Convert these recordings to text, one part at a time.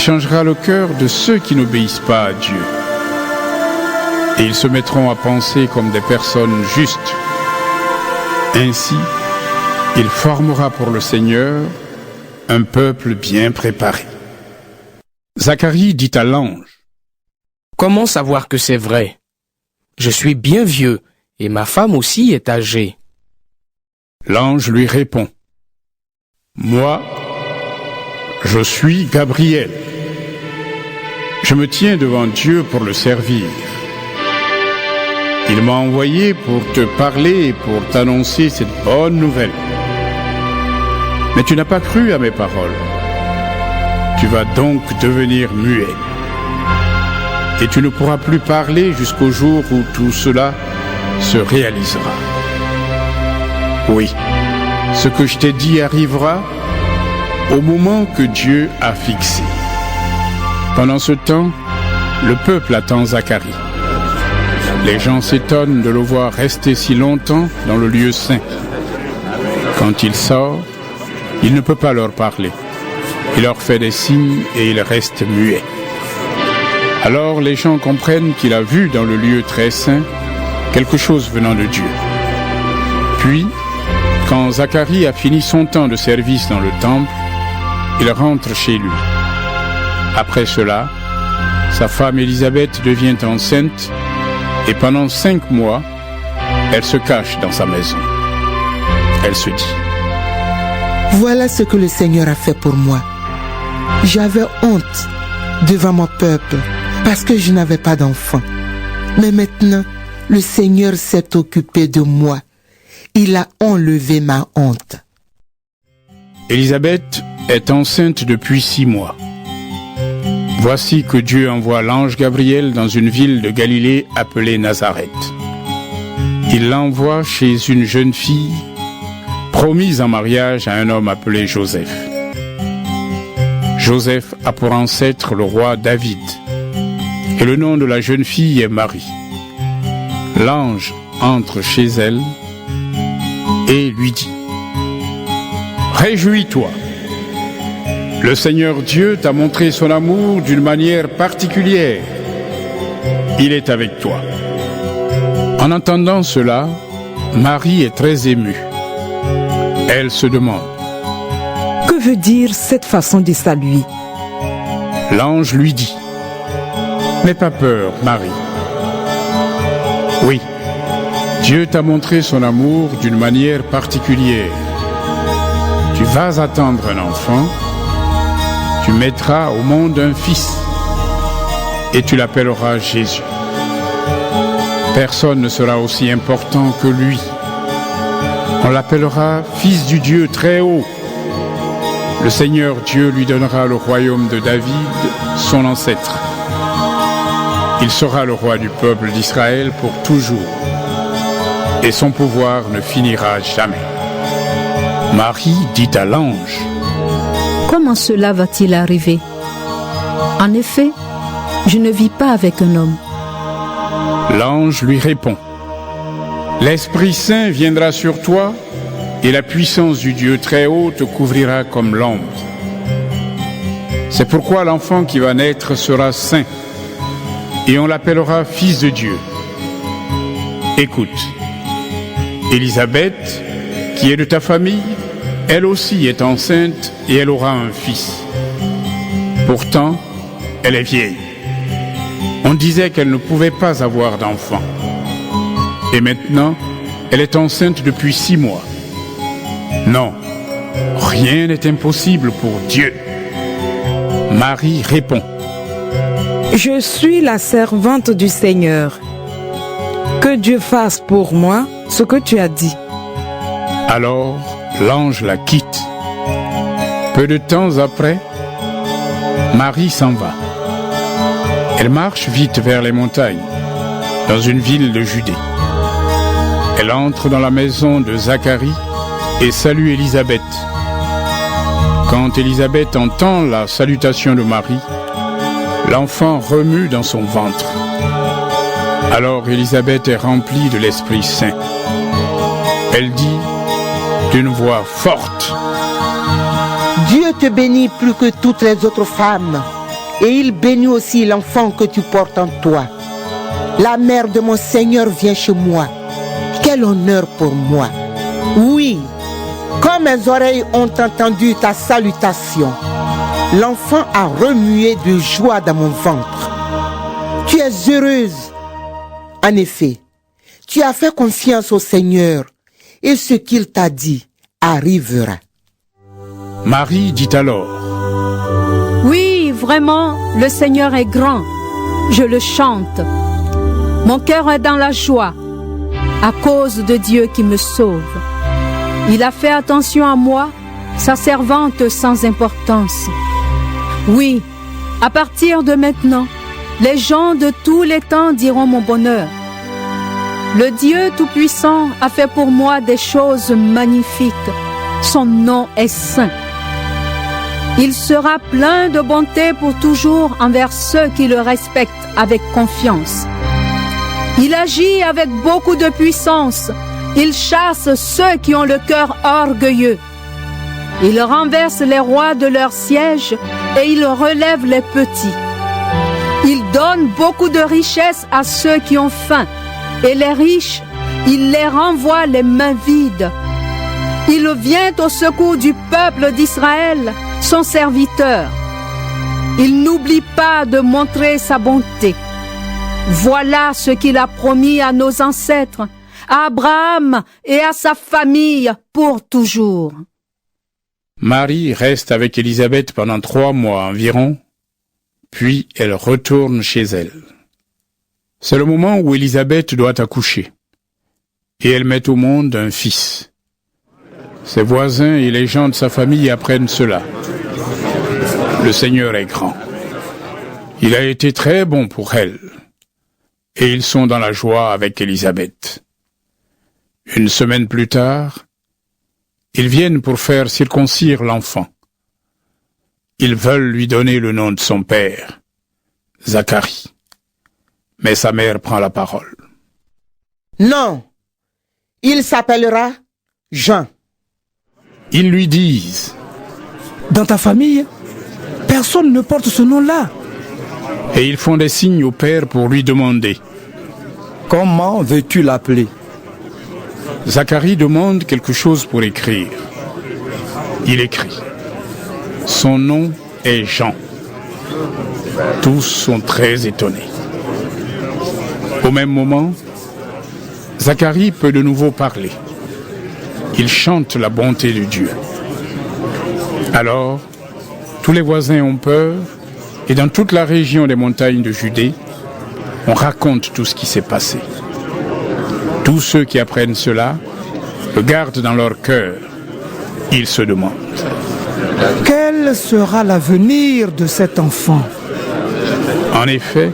changera le cœur de ceux qui n'obéissent pas à Dieu. Et ils se mettront à penser comme des personnes justes. Ainsi, il formera pour le Seigneur un peuple bien préparé. Zacharie dit à l'ange: Comment savoir que c'est vrai? Je suis bien vieux et ma femme aussi est âgée. L'ange lui répond: Moi, je suis Gabriel. Je me tiens devant Dieu pour le servir. Il m'a envoyé pour te parler et pour t'annoncer cette bonne nouvelle. Mais tu n'as pas cru à mes paroles. Tu vas donc devenir muet. Et tu ne pourras plus parler jusqu'au jour où tout cela se réalisera. Oui, ce que je t'ai dit arrivera au moment que Dieu a fixé. Pendant ce temps, le peuple attend Zacharie. Les gens s'étonnent de le voir rester si longtemps dans le lieu saint. Quand il sort, il ne peut pas leur parler. Il leur fait des signes et il reste muet. Alors les gens comprennent qu'il a vu dans le lieu très saint quelque chose venant de Dieu. Puis, quand Zacharie a fini son temps de service dans le temple, il rentre chez lui. Après cela, sa femme Élisabeth devient enceinte et pendant 5 mois, elle se cache dans sa maison. Elle se dit: Voilà ce que le Seigneur a fait pour moi. J'avais honte devant mon peuple parce que je n'avais pas d'enfant. Mais maintenant, le Seigneur s'est occupé de moi. Il a enlevé ma honte. Élisabeth est enceinte depuis 6 mois. Voici que Dieu envoie l'ange Gabriel dans une ville de Galilée appelée Nazareth. Il l'envoie chez une jeune fille promise en mariage à un homme appelé Joseph. Joseph a pour ancêtre le roi David. Et le nom de la jeune fille est Marie. L'ange entre chez elle et lui dit: Réjouis-toi. Le Seigneur Dieu t'a montré son amour d'une manière particulière. Il est avec toi. En entendant cela, Marie est très émue. Elle se demande: Que veut dire cette façon de saluer? L'ange lui dit: N'aie pas peur, Marie. Oui, Dieu t'a montré son amour d'une manière particulière. Tu vas attendre un enfant, tu mettras au monde un fils, et tu l'appelleras Jésus. Personne ne sera aussi important que lui. On l'appellera Fils du Dieu très haut. Le Seigneur Dieu lui donnera le royaume de David, son ancêtre. Il sera le roi du peuple d'Israël pour toujours, et son pouvoir ne finira jamais. Marie dit à l'ange: Comment cela va-t-il arriver? En effet, je ne vis pas avec un homme. L'ange lui répond: L'Esprit Saint viendra sur toi, et la puissance du Dieu très haut te couvrira comme l'ombre. C'est pourquoi l'enfant qui va naître sera saint, et on l'appellera Fils de Dieu. Écoute, Élisabeth, qui est de ta famille, elle aussi est enceinte et elle aura un fils. Pourtant, elle est vieille. On disait qu'elle ne pouvait pas avoir d'enfant. Et maintenant, elle est enceinte depuis 6 mois. Non, rien n'est impossible pour Dieu. Marie répond: Je suis la servante du Seigneur. Que Dieu fasse pour moi ce que tu as dit. Alors, l'ange la quitte. Peu de temps après, Marie s'en va. Elle marche vite vers les montagnes, dans une ville de Judée. Elle entre dans la maison de Zacharie et salue Élisabeth. Quand Élisabeth entend la salutation de Marie, l'enfant remue dans son ventre. Alors Élisabeth est remplie de l'Esprit Saint. Elle dit d'une voix forte: Dieu te bénit plus que toutes les autres femmes, et il bénit aussi l'enfant que tu portes en toi. La mère de mon Seigneur vient chez moi. Quel honneur pour moi. Oui, comme mes oreilles ont entendu ta salutation, l'enfant a remué de joie dans mon ventre. Tu es heureuse. En effet, tu as fait confiance au Seigneur et ce qu'il t'a dit arrivera. Marie dit alors: Oui, vraiment, le Seigneur est grand. Je le chante. Mon cœur est dans la joie à cause de Dieu qui me sauve. Il a fait attention à moi, sa servante sans importance. Oui, à partir de maintenant, les gens de tous les temps diront mon bonheur. Le Dieu Tout-Puissant a fait pour moi des choses magnifiques. Son nom est saint. Il sera plein de bonté pour toujours envers ceux qui le respectent avec confiance. Il agit avec beaucoup de puissance. Il chasse ceux qui ont le cœur orgueilleux. Il renverse les rois de leur siège et il relève les petits. Il donne beaucoup de richesses à ceux qui ont faim. Et les riches, il les renvoie les mains vides. Il vient au secours du peuple d'Israël, son serviteur. Il n'oublie pas de montrer sa bonté. Voilà ce qu'il a promis à nos ancêtres, à Abraham et à sa famille pour toujours. Marie reste avec Élisabeth pendant 3 mois environ, puis elle retourne chez elle. C'est le moment où Élisabeth doit accoucher, et elle met au monde un fils. Ses voisins et les gens de sa famille apprennent cela. Le Seigneur est grand. Il a été très bon pour elle, et ils sont dans la joie avec Élisabeth. Une semaine plus tard, ils viennent pour faire circoncire l'enfant. Ils veulent lui donner le nom de son père, Zacharie. Mais sa mère prend la parole. Non, il s'appellera Jean. Ils lui disent: Dans ta famille, personne ne porte ce nom-là. Et ils font des signes au père pour lui demander: Comment veux-tu l'appeler? Zacharie demande quelque chose pour écrire. Il écrit: Son nom est Jean. Tous sont très étonnés. Au même moment, Zacharie peut de nouveau parler. Il chante la bonté de Dieu. Alors, tous les voisins ont peur, et dans toute la région des montagnes de Judée, on raconte tout ce qui s'est passé. Tous ceux qui apprennent cela le gardent dans leur cœur. Ils se demandent: Quel sera l'avenir de cet enfant? En effet,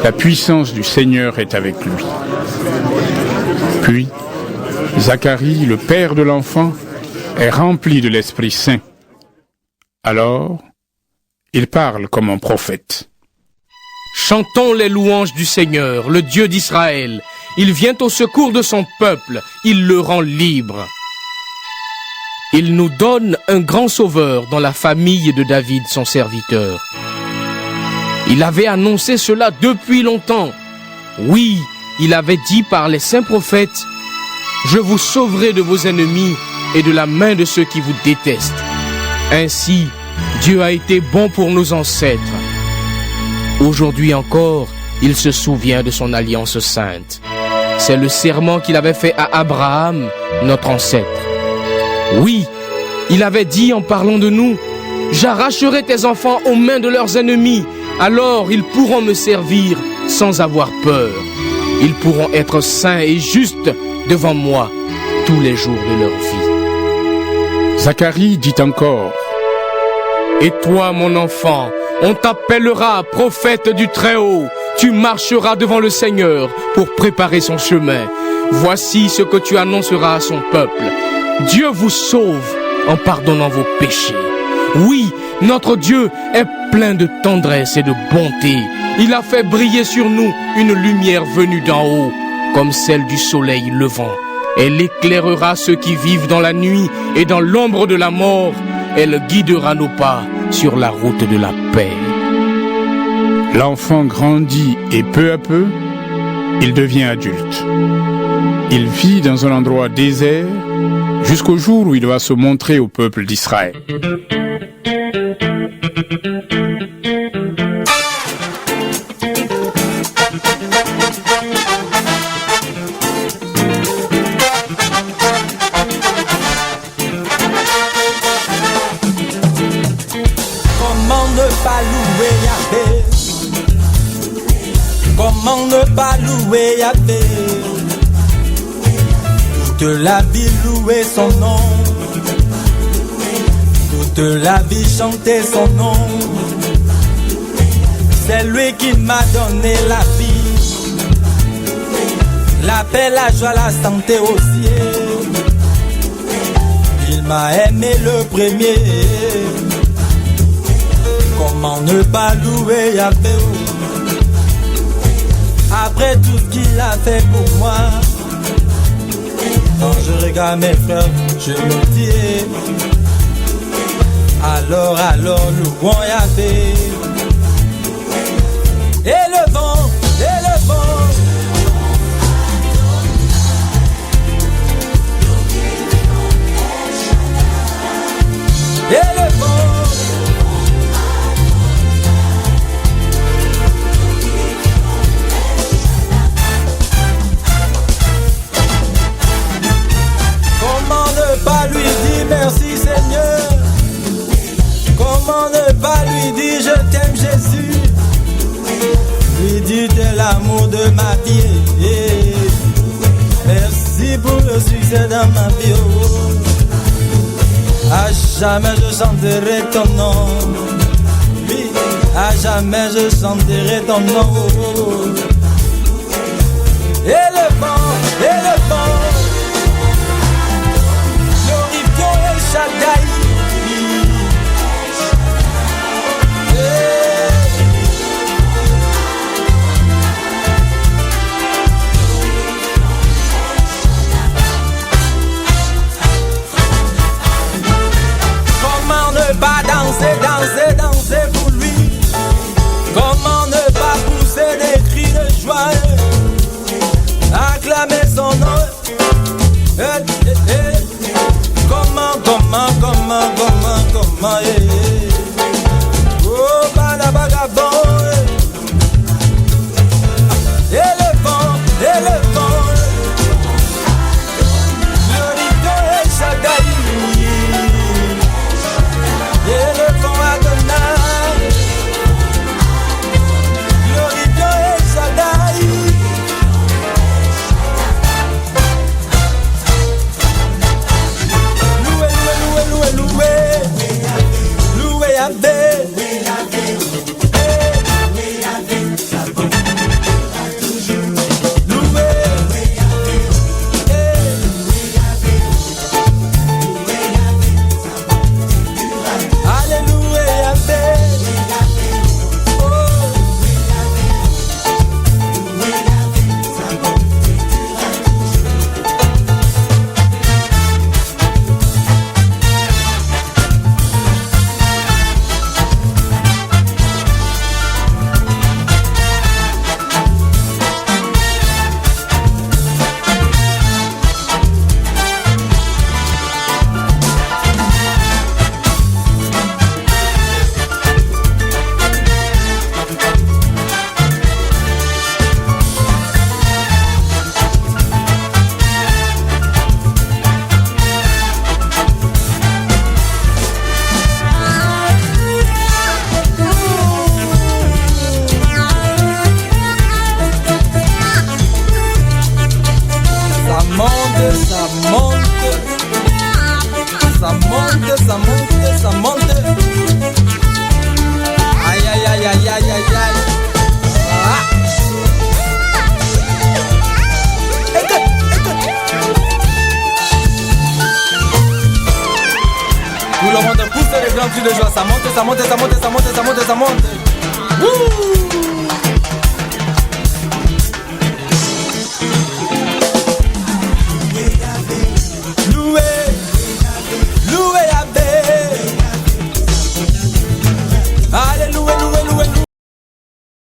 la puissance du Seigneur est avec lui. Puis, Zacharie, le père de l'enfant, est rempli de l'Esprit Saint. Alors, il parle comme un prophète. Chantons les louanges du Seigneur, le Dieu d'Israël. Il vient au secours de son peuple, il le rend libre. Il nous donne un grand sauveur dans la famille de David, son serviteur. Il avait annoncé cela depuis longtemps. Oui, il avait dit par les saints prophètes: Je vous sauverai de vos ennemis et de la main de ceux qui vous détestent. Ainsi, Dieu a été bon pour nos ancêtres. Aujourd'hui encore, il se souvient de son alliance sainte. C'est le serment qu'il avait fait à Abraham, notre ancêtre. Oui, il avait dit en parlant de nous: J'arracherai tes enfants aux mains de leurs ennemis, alors ils pourront me servir sans avoir peur. Ils pourront être saints et justes devant moi tous les jours de leur vie. Zacharie dit encore: Et toi, mon enfant, on t'appellera prophète du Très-Haut. Tu marcheras devant le Seigneur pour préparer son chemin. Voici ce que tu annonceras à son peuple. Dieu vous sauve en pardonnant vos péchés. Oui, notre Dieu est plein de tendresse et de bonté. Il a fait briller sur nous une lumière venue d'en haut, comme celle du soleil levant. Elle éclairera ceux qui vivent dans la nuit et dans l'ombre de la mort. Elle guidera nos pas sur la route de la paix. L'enfant grandit et peu à peu, il devient adulte. Il vit dans un endroit désert jusqu'au jour où il va se montrer au peuple d'Israël. Comment ne pas louer Yahvé? Comment ne pas louer Yahvé? Toute la vie louer son nom, toute la vie chanter son nom. C'est lui qui m'a donné la vie, la paix, la joie, la santé aussi. Il m'a aimé le premier. Comment ne pas louer Yahvé? Après tout ce qu'il a fait pour moi, quand je regarde mes frères, je me dis, alors louons Yahvé. Et le vent, et le vent. Comment ne pas lui dire merci Seigneur? Comment ne pas lui dire je t'aime Jésus? Lui dire de l'amour de ma vie. Merci pour le succès dans ma vie. À jamais je chanterai ton nom. Oui, à jamais je chanterai ton nom. Et le vent, glorifions El Shaddai. Comment ne pas danser pour lui? Comment ne pas pousser des cris de joie? Acclamer son nom. Comment Oh, Banabagabon. Et le vent, glorifions El Shaddai. Et le vent Adonai, glorifions El Shaddai. Louez Yahvé. Ça monte. Aïe, aïe, aïe, aïe, aïe, aïe, aïe. Ah. Écoute. Tout le monde pousse les grands cris de joie. Ça monte. Wouh.